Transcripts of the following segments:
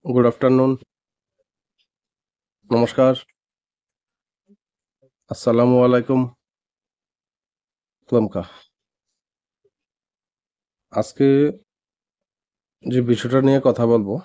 Good afternoon, নমস্কার, আসসালামু আলাইকুম, ক্লমকা। আজকে যে বিষয়টা নিয়ে কথা বলবো,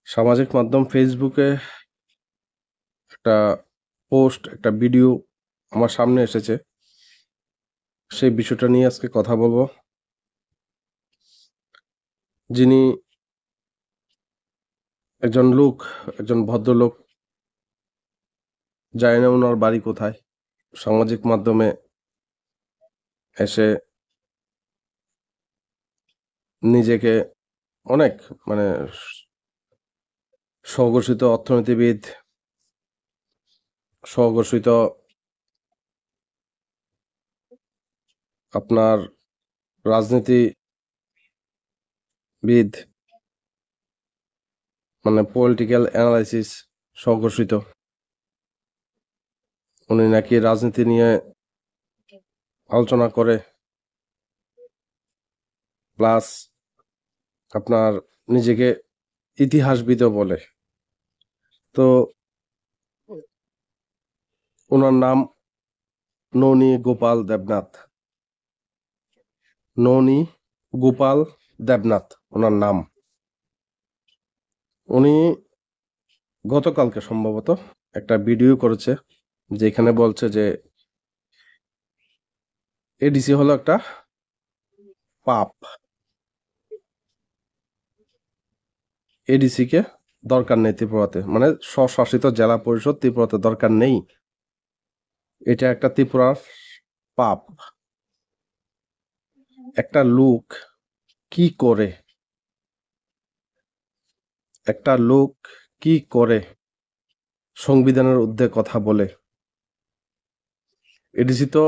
সামাজিক মাধ্যম ফেসবুকে একটা পোস্ট, একটা ভিডিও আমার সামনে এসেছে। সেই বিষয়টা নিয়ে আজকে কথা বলবো। যিনি একজন লোক, একজন ভদ্রলোক, জানি না ওনার বাড়ি কোথায়, সামাজিক মাধ্যমে এসে নিজেকে অনেক মানে স্বঘোষিত অর্থনীতিবিদ, স্বঘোষিত আপনার রাজনীতিবিদ, মানে পলিটিক্যাল অ্যানালাইসিস স্বঘোষিত। উনি নাকি রাজনীতি নিয়ে আলোচনা করে, প্লাস আপনার নিজেকে ইতিহাসবিদও বলে। তো ওনার নাম ননী গোপাল দেবনাথ। ননী গোপাল দেবনাথ ওনার নাম। উনি গতকালকে সম্ভবত একটা ভিডিও করেছে, যেখানে বলছে যে এডিসি হলো একটা পাপ, এডিসি কে দরকার নেই ত্রিপুরাতে, মানে স্বশাসিত জেলা পরিষদ ত্রিপুরাতে দরকার নেই, এটা একটা ত্রিপুরার পাপ। একটা লোক কি করে, একটা লোক কি করে সংবিধানের ঊর্ধ্বে কথা বলে? এডিসি তো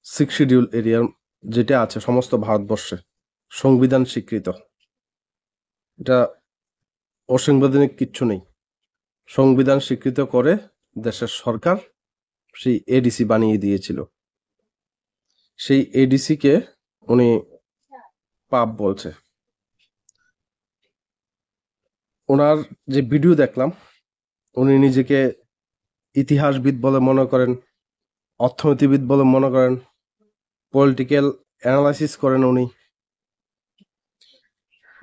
6 শিডিউল এরিয়ার যেটা আছে সমস্ত ভারতবর্ষে সংবিধান স্বীকৃত, এটা অসাংবিধানিক কিচ্ছু নেই। সংবিধান স্বীকৃত করে দেশের সরকার সেই এডিসি বানিয়ে দিয়েছিল। সেই এডিসি কে উনি পাপ বলছে। ওনার যে ভিডিও দেখলাম, উনি নিজেকে ইতিহাসবিদ বলে মনে করেন, অর্থনীতিবিদ বলে মনে করেন, পলিটিক্যাল অ্যানালাইসিস করেন উনি।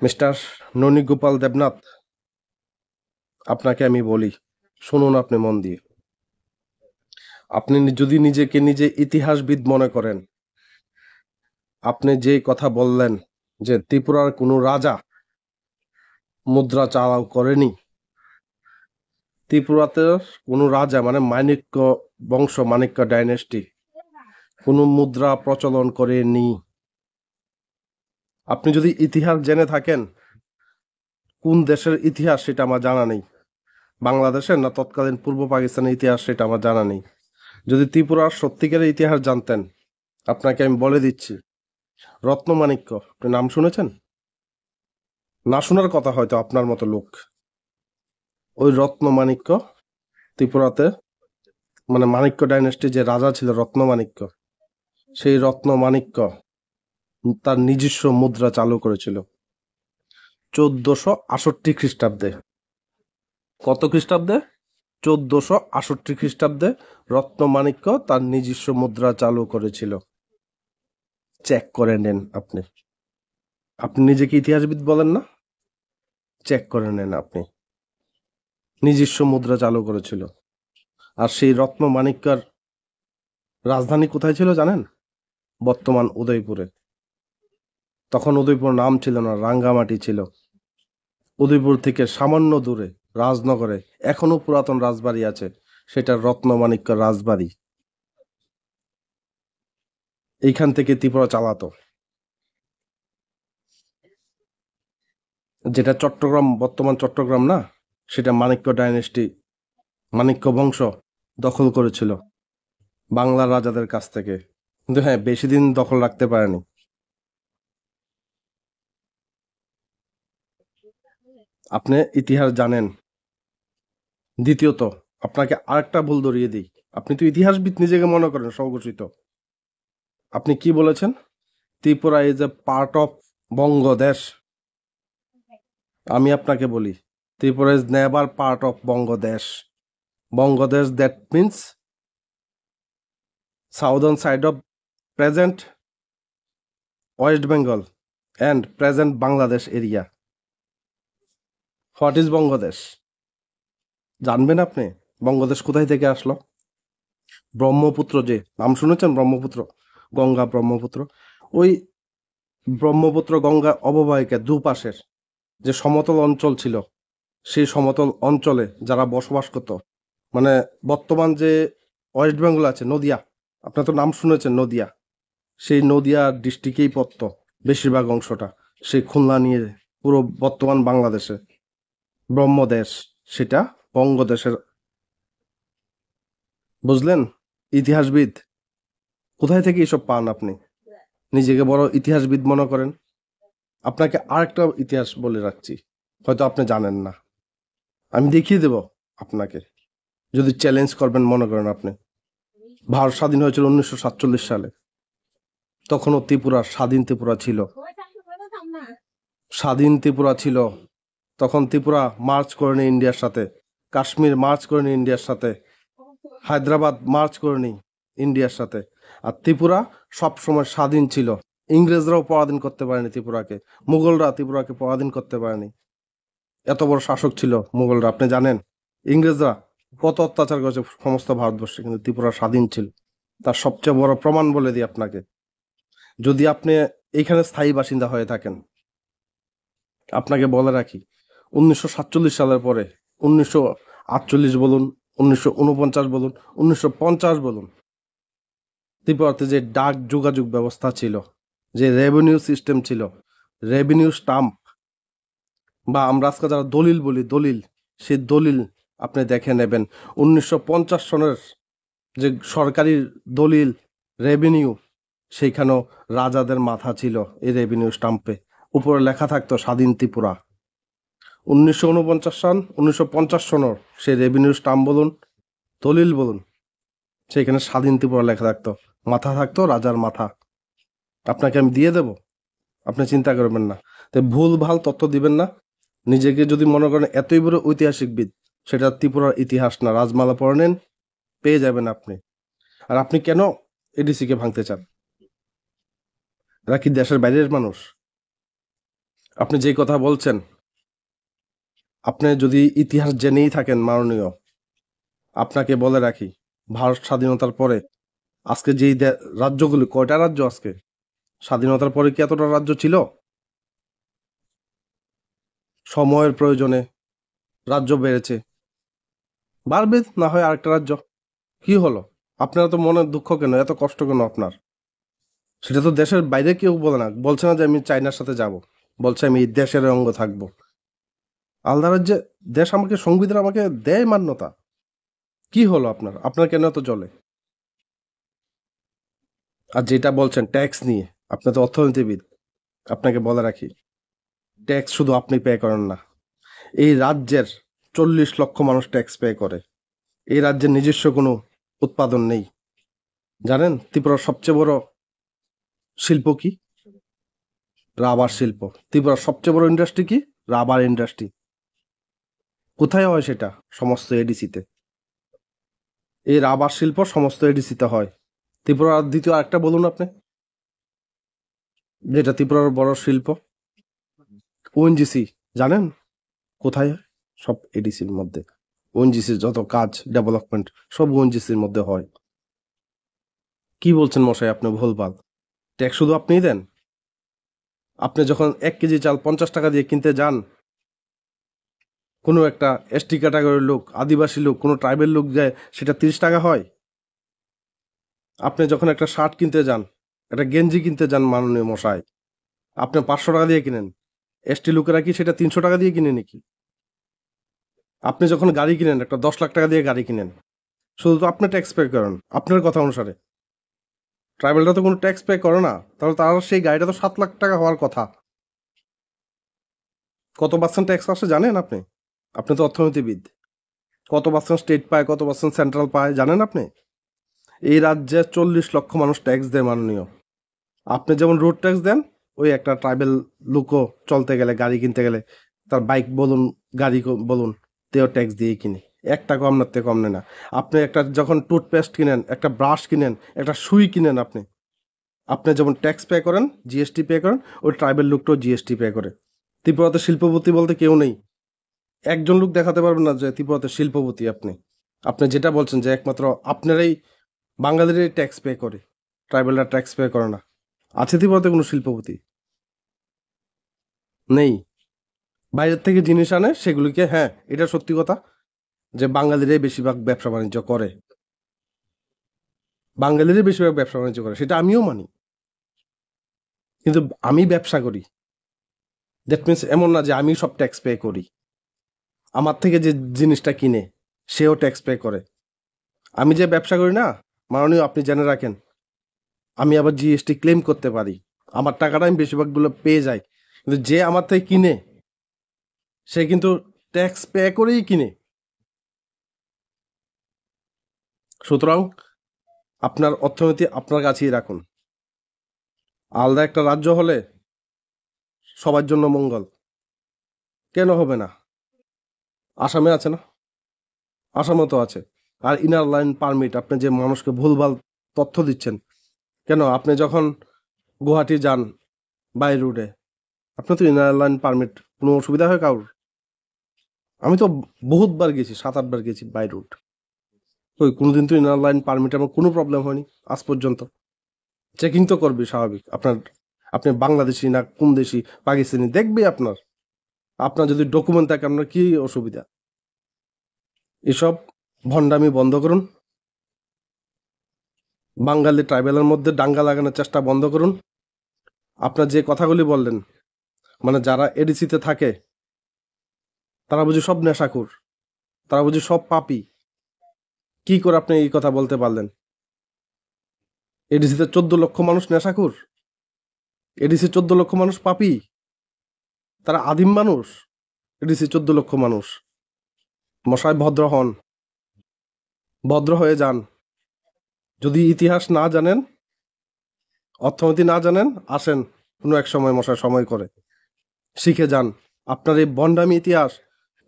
মিস্টার ননী গোপাল দেবনাথ, আপনাকে আমি বলি, শুনুন আপনি মন দিয়ে। আপনি যদি নিজেকে নিজে ইতিহাসবিদ মনে করেন, আপনি যে কথা বললেন যে ত্রিপুরার কোনো রাজা মুদ্রা চালাও করেনি, ত্রিপুরাতে কোনো রাজা মানে মাণিক্য বংশ, মাণিক্য ডাইনেস্টি কোনো মুদ্রা প্রচলন করেনি। আপনি যদি ইতিহাস জেনে থাকেন, কোন দেশের ইতিহাস সেটা আমার জানা নেই, বাংলাদেশের না তৎকালীন পূর্ব পাকিস্তানের ইতিহাস সেটা আমার জানা নেই। যদি ত্রিপুরার সত্যিকারের ইতিহাস জানতেন, আপনাকে আমি বলে দিচ্ছি, রত্নমাণিক্য, আপনি নাম শুনেছেন? না শোনার কথা হয়তো আপনার মতো লোক। ওই রত্নমাণিক্য ত্রিপুরাতে, মানে মাণিক্য ডাইনেস্টি যে রাজা ছিল রত্নমাণিক্য, সেই রত্নমাণিক্য তার নিজস্ব মুদ্রা চালু করেছিল 1468 খ্রিস্টাব্দে। কত খ্রিস্টাব্দে? 1468 খ্রিস্টাব্দে রত্নমাণিক্য তার নিজস্ব মুদ্রা চালু করেছিল। চেক করে নেন আপনি। আপনি নিজেকে ইতিহাসবিদ বলেন না? চেক করে নেন আপনি। নিজস্ব মুদ্রা চালু করেছিল। আর সেই রত্নমাণিক্যর রাজধানী কোথায় ছিল জানেন? বর্তমান উদয়পুরে। তখন উদয়পুর নাম ছিল না, রাঙ্গামাটি ছিল। উদয়পুর থেকে সামান্য দূরে রাজনগরে এখনো পুরাতন রাজবাড়ি আছে, সেটা রত্নমাণিক্য রাজবাড়ি। এইখান থেকে ত্রিপুরা চালাতো। যেটা চট্টগ্রাম, বর্তমান চট্টগ্রাম না, সেটা মাণিক্য ডাইনেস্টি, মাণিক্য বংশ দখল করেছিল বাংলার রাজাদের কাছ থেকে। কিন্তু হ্যাঁ, বেশি দিন দখল রাখতে পারেনি। আপনি ইতিহাস জানেন। দ্বিতীয়ত, আপনাকে আরেকটা ভুল ধরিয়ে দিই। আপনি তো ইতিহাসবিদ নিজেকে মনে করেন, স্বঘোষিত। আপনি কি বলেছেন? Tripura is a part of Bangadesh. আমি আপনাকে বলি, Tripura is never part of Bangadesh. Bangadesh that means southern side of present West Bengal and present Bangladesh area. What is Bangadesh জানবেন আপনি? বঙ্গদেশ কোথায় থেকে আসলো? ব্রহ্মপুত্র, যে নাম শুনেছেন ব্রহ্মপুত্র, গঙ্গা ব্রহ্মপুত্র, ওই ব্রহ্মপুত্র গঙ্গা অববাহিকা দুপাশের যে সমতল অঞ্চল ছিল, সেই সমতল অঞ্চলে যারা বসবাস করত, মানে বর্তমান যে ওয়েস্ট বেঙ্গল আছে, নদিয়া, আপনার তো নাম শুনেছেন নদিয়া, সেই নদিয়া ডিস্ট্রিক্টেই পড়ত বেশিরভাগ অংশটা, সেই খুলনা নিয়ে পুরো বর্তমান বাংলাদেশে ব্রহ্মদেশ, সেটা বঙ্গদেশের। বুঝলেন? ইতিহাসবিদ কোথায় থেকে এসব পান আপনি? নিজেকে বড় ইতিহাসবিদ মনে করেন। আপনাকে আরেকটা ইতিহাস বলে রাখছি, হয়তো আপনি জানেন না, আমি দেখিয়ে দেব আপনাকে, যদি চ্যালেঞ্জ করবেন মনে করেন আপনি। ভারত স্বাধীন হয়েছিল 1947 সালে, তখনও ত্রিপুরা স্বাধীন ত্রিপুরা ছিল, স্বাধীন ত্রিপুরা ছিল। তখন ত্রিপুরা মার্চ করেনি ইন্ডিয়ার সাথে, কাশ্মীর মার্চ করেনি ইন্ডিয়ার সাথে, হায়দ্রাবাদ মার্চ করেনি ইন্ডিয়ার সাথে, আর ত্রিপুরা সবসময় স্বাধীন ছিল। ইংরেজরাও পরাধীন করতে পারেনি ত্রিপুরাকে, মুঘলরা ত্রিপুরাকে পরাধীন করতে পারেনি। এত বড় শাসক ছিল মুঘলরা, আপনি জানেন? ইংরেজরা কত অত্যাচার করেছে সমস্ত ভারতবর্ষে, কিন্তু ত্রিপুরা স্বাধীন ছিল। তার সবচেয়ে বড় প্রমাণ বলে দিই আপনাকে, যদি আপনি এইখানে স্থায়ী বাসিন্দা হয়ে থাকেন, আপনাকে বলে রাখি, 1947 সালের পরে 1948 বলুন, 1949 বলুন, 1950 বলুন, ত্রিপুরাতে যে ডাক যোগাযোগ ব্যবস্থা ছিল, যে রেভিনিউ সিস্টেম ছিল, রেভিনিউ স্টাম্প, বা আমরা আজকে যারা দলিল বলি, দলিল, সেই দলিল আপনি দেখে নেবেন। 1950 সনের যে সরকারি দলিল, রেভিনিউ, সেইখানেও রাজাদের মাথা ছিল এই রেভিনিউ স্টাম্পে, উপরে লেখা থাকতো স্বাধীন ত্রিপুরা। 1949 সন, 1950 সনের সেই রেভিনিউ স্টাম্প বলুন, দলিল বলুন, সেইখানে স্বাধীন ত্রিপুরা লেখা থাকতো, মাথা থাকতো রাজার মাথা। আপনাকে আমি দিয়ে দেব, আপনি চিন্তা করবেন না। তাই ভুল ভাল তথ্য দিবেন না। নিজেকে যদি মনে করেন এতই বড় ঐতিহাসিকবিদ, সেটা ত্রিপুরার ইতিহাস না, রাজমালা পড়ে নেন, পেয়ে যাবেন আপনি। আর আপনি কেন এডিসিকে ভাঙতে চান? এরা কি দেশের বাইরের মানুষ? আপনি যে কথা বলছেন, আপনি যদি ইতিহাস জেনেই থাকেন মাননীয়, আপনাকে বলে রাখি, ভারত স্বাধীনতার পরে আজকে যেই রাজ্যগুলি, কয়টা রাজ্য আজকে? স্বাধীনতার পরে কি এতটা রাজ্য ছিল? সময়ের প্রয়োজনে রাজ্য বেড়েছে, বাড়বে না হয় আরেকটা রাজ্য। কি হলো? আপনার তো মনে দুঃখ কেন, এত কষ্ট কেন আপনার? সেটা তো দেশের বাইরে কেউ বলে না, বলছে না যে আমি চাইনার সাথে যাব, বলছে আমি এই দেশের অঙ্গ থাকবো। আলাদা রাজ্যে দেশ আমাকে, সংবিধান আমাকে দেয় মান্যতা। কি হলো আপনার? আপনার কেন এত চলে? আর যেটা বলছেন ট্যাক্স নিয়ে, আপনি তো অর্থনীতিবিদ, আপনাকে বলে রাখি, ট্যাক্স শুধু আপনি পে করেন না, এই রাজ্যের 40 লক্ষ মানুষ ট্যাক্স পে করে। এই রাজ্যের নিজস্ব কোনো উৎপাদন নেই। জানেন ত্রিপুরার সবচেয়ে বড় শিল্প কি? রাবার শিল্প। ত্রিপুরার সবচেয়ে বড় ইন্ডাস্ট্রি কি? Rubber industry. কোথায় হয় সেটা? সমস্ত এডিসিতে। এই রাবার শিল্প সমস্ত এডিসিতে হয়। ত্রিপুরার দ্বিতীয় আরেকটা বলুন আপনি, যেটা ত্রিপুরার বড় শিল্প। ওএনজিসি জানেন কোথায়? সব এডিসির মধ্যে। ওএনজিসির যত কাজ, ডেভেলপমেন্ট, সব ওএনজিসির মধ্যে হয়। কি বলছেন মশাই আপনি? ভুলভাল। ট্যাক্স শুধু আপনিই দেন? আপনি যখন 1 কেজি চাল 50 টাকা দিয়ে কিনতে যান, কোনো একটা এসটি ক্যাটাগরির লোক, আদিবাসী লোক, কোনো ট্রাইবেল লোক যায়, সেটা 30 টাকা হয়। আপনি যখন একটা শার্ট কিনতে যান, একটা গেঞ্জি কিনতে যান মাননীয় মশাই, আপনি 500 টাকা দিয়ে কিনেন, এসটি লোকেরা কি সেটা 300 টাকা দিয়ে কিনে নাকি? আপনি যখন গাড়ি কিনেন, একটা 10 লাখ টাকা দিয়ে গাড়ি কিনেন, শুধু তো আপনি ট্যাক্স পে করেন আপনার কথা অনুসারে। ট্রাইবেলরা তো কোনো ট্যাক্স পে করে না, তাহলে তার সেই গাড়িটা তো 7 লাখ টাকা হওয়ার কথা। কত পার্সেন্ট ট্যাক্স আসে জানেন আপনি? আপনি তো অর্থনীতিবিদ। কত পার্সেন্ট স্টেট পায়, কত পার্সেন্ট সেন্ট্রাল পায় জানেন আপনি? এই রাজ্যে 40 লক্ষ মানুষ ট্যাক্স দেয় মাননীয়। আপনি যেমন রোড ট্যাক্স দেন, ওই একটা ট্রাইবেল লোকও চলতে গেলে, গাড়ি কিনতে গেলে তার বাইক বলুন, গাড়ি বলুন, তেও ট্যাক্স দিয়ে কিনে, একটা কম না তে কম নেয় না। আপনি একটা যখন টুথপেস্ট কিনেন, একটা ব্রাশ কিনেন, একটা সুই কিনেন, আপনি আপনি যেমন ট্যাক্স পে করেন, জিএসটি পে করেন, ওই ট্রাইবেল লোকটাও জিএসটি পে করে। ত্রিপুরাতে শিল্পপতি বলতে কেউ নেই, একজন লোক দেখাতে পারবেন না যে ত্রিপুরাতে শিল্পপতি। আপনি আপনি যেটা বলছেন যে একমাত্র আপনারাই বাঙালিরাই ট্যাক্স পে করে, ট্রাইবেলরা ট্যাক্স পে করে না, আছে ত্রিপুরাতে কোনো শিল্পপতি? নেই। বাইরের থেকে জিনিস আনে সেগুলিকে, হ্যাঁ এটা সত্যি কথা যে বাঙালিরাই বেশিরভাগ ব্যবসা বাণিজ্য করে, বাঙালিরাই বেশিরভাগ ব্যবসা বাণিজ্য করে, সেটা আমিও মানি। কিন্তু আমি ব্যবসা করি, দ্যাট মিনস এমন না যে আমি সব ট্যাক্স পে করি। আমার থেকে যে জিনিসটা কিনে সেও ট্যাক্স পে করে। আমি যে ব্যবসা করি না, মাননীয় আপনি জেনে রাখেন, আমি আবার জিএসটি ক্লেম করতে পারি, আমার টাকাটা আমি বেশিরভাগগুলো পেয়ে যাই। কিন্তু যে আমার থেকে কিনে সে কিন্তু ট্যাক্স পে করেই কিনে। সুতরাং আপনার অর্থনীতি আপনার কাছেই রাখুন। আলাদা একটা রাজ্য হলে সবার জন্য মঙ্গল। কেন হবে না? আসামে আছে না? আসামে তো আছে। আর ইনার লাইন পারমিট, আপনি যে মানুষকে ভুলভাল তথ্য দিচ্ছেন, কেন আপনি যখন গুয়াহাটি যান বাই রুটে, আপনি তো ইনার লাইন পারমিট, কোনো অসুবিধা হয় কারোর? আমি তো বহুতবার গেছি, 7-8 বার গেছি বাই রুট, ওই কোনোদিন তো ইনার লাইন পারমিট আমার কোনো প্রবলেম হয়নি আজ পর্যন্ত। চেকিং তো করবি স্বাভাবিক, আপনি বাংলাদেশি না কোন দেশি, পাকিস্তানি দেখবি আপনার। আপনার যদি ডকুমেন্ট থাকে আপনার কি অসুবিধা? এসব ভণ্ডামি বন্ধ করুন, বাঙালি ট্রাইবেলের মধ্যে দাঙ্গা লাগানোর চেষ্টা বন্ধ করুন। আপনার যে কথাগুলি বললেন, মানে যারা এডিসিতে থাকে তারা বুঝি সব নেশাখোর, তারা বুঝি সব পাপী? কি করে আপনি এই কথা বলতে পারলেন? এডিসিতে 14 লক্ষ মানুষ নেশাখোর, এডিসি 14 লক্ষ মানুষ পাপী, তারা আদিম মানুষ। এডিসি 14 লক্ষ মানুষ। মশাই ভদ্র হন, ভদ্র হয়ে যান। যদি ইতিহাস না জানেন, অর্থনীতি না জানেন, আসেন কোনো এক সময় মশাই সময় করে শিখে যান। আপনার এই বন্ডামি ইতিহাস,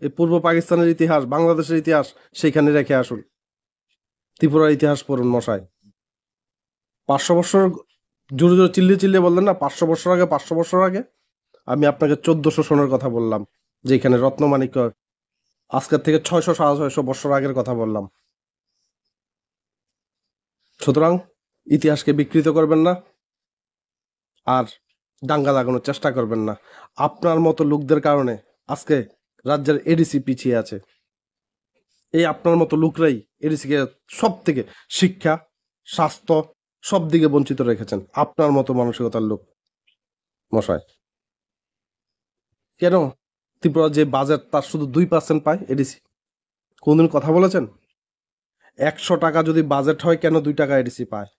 এই পূর্ব পাকিস্তানের ইতিহাস, বাংলাদেশের ইতিহাস সেইখানে রেখে আসুন। ত্রিপুরার ইতিহাস পড়ুন মশাই। 500 বছর জোরে জোরে চিল্লিয়ে চিল্লিয়ে বললেন না, 500 বছর আগে, 500 বছর আগে। আমি আপনাকে 1400 সনের কথা বললাম, যেখানে রত্নমাণিক্য, আজকের থেকে 600-650 বছর আগের কথা বললাম। সুতরাং ইতিহাসকে বিকৃত করবেন না, আর দাঙ্গা লাগানোর চেষ্টা করবেন না। আপনার মতো লোকদের কারণে আজকে রাজ্যের এডিসি পিছিয়ে আছে। এই আপনার মতো লোকরাই এডিসিকে সব থেকে শিক্ষা, স্বাস্থ্য সব দিকে বঞ্চিত রেখেছেন, আপনার মতো মানসিকতার লোক মশাই। কেন ত্রিপুরা যে বাজেট তার শুধু 2% পায় এডিসি? কোনদিন কথা বলেছেন? 100 টাকা যদি বাজেট হয়, কেন 2 টাকা এডিসি পায়?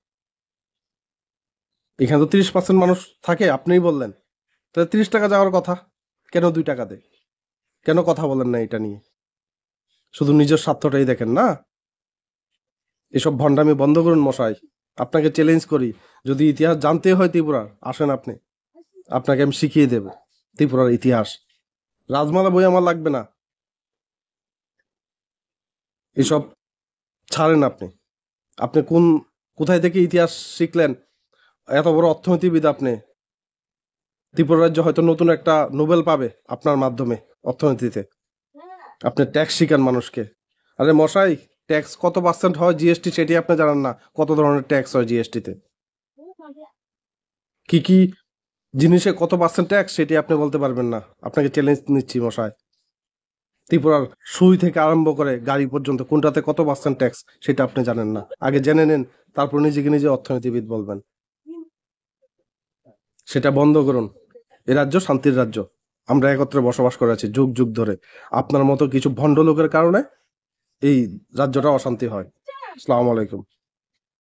এখানে তো 30% মানুষ থাকে, আপনিই বললেন, তাহলে 30 টাকা যাওয়ার কথা, কেন 2 টাকা দেয়? কেন কথা বলেন না এটা নিয়ে? শুধু নিজের স্বার্থটাই দেখেন না। এসব ভণ্ডামি বন্ধ করুন মশাই। আপনাকে চ্যালেঞ্জ করি, যদি ইতিহাস জানতে হয় ত্রিপুরার, আসেন আপনি, আপনাকে আমি শিখিয়ে দেব ত্রিপুরার ইতিহাস। রাজমালা বই আমার লাগবে না, এসব ছাড়েন আপনি। আপনি কোথায় থেকে ইতিহাস শিখলেন? এত বড় অর্থনীতিবিদ আপনি, ত্রিপুরা রাজ্য হয়তো নতুন একটা নোবেল পাবে আপনার মাধ্যমে অর্থনীতিতে। আপনি ট্যাক্স শিখান মানুষকে। আরে মশাই, ট্যাক্স কত পার্সেন্ট হয় জিএসটি সেটি আপনি জানেন না? কত ধরনের ট্যাক্স হয় জিএসটিতে, কি কি জিনিসে কত পার্সেন্ট ট্যাক্স সেটি আপনি বলতে পারবেন না? আপনাকে চ্যালেঞ্জ নিচ্ছি মশাই। ত্রিপুরার সুই থেকে আরম্ভ করে গাড়ি পর্যন্ত কোনটাতে কত পার্সেন্ট ট্যাক্স সেটা আপনি জানেন না? আগে জেনে নেন, তারপর নিজেকে নিজে অর্থনীতিবিদ বলবেন। সেটা বন্ধ করুন। এ রাজ্য শান্তির রাজ্য, আমরা একত্রে বসবাস করে আছি যুগ যুগ ধরে। আপনার মতো কিছু ভণ্ড লোকের কারণে এই রাজ্যটা অশান্তি হয়। আসসালামু আলাইকুম।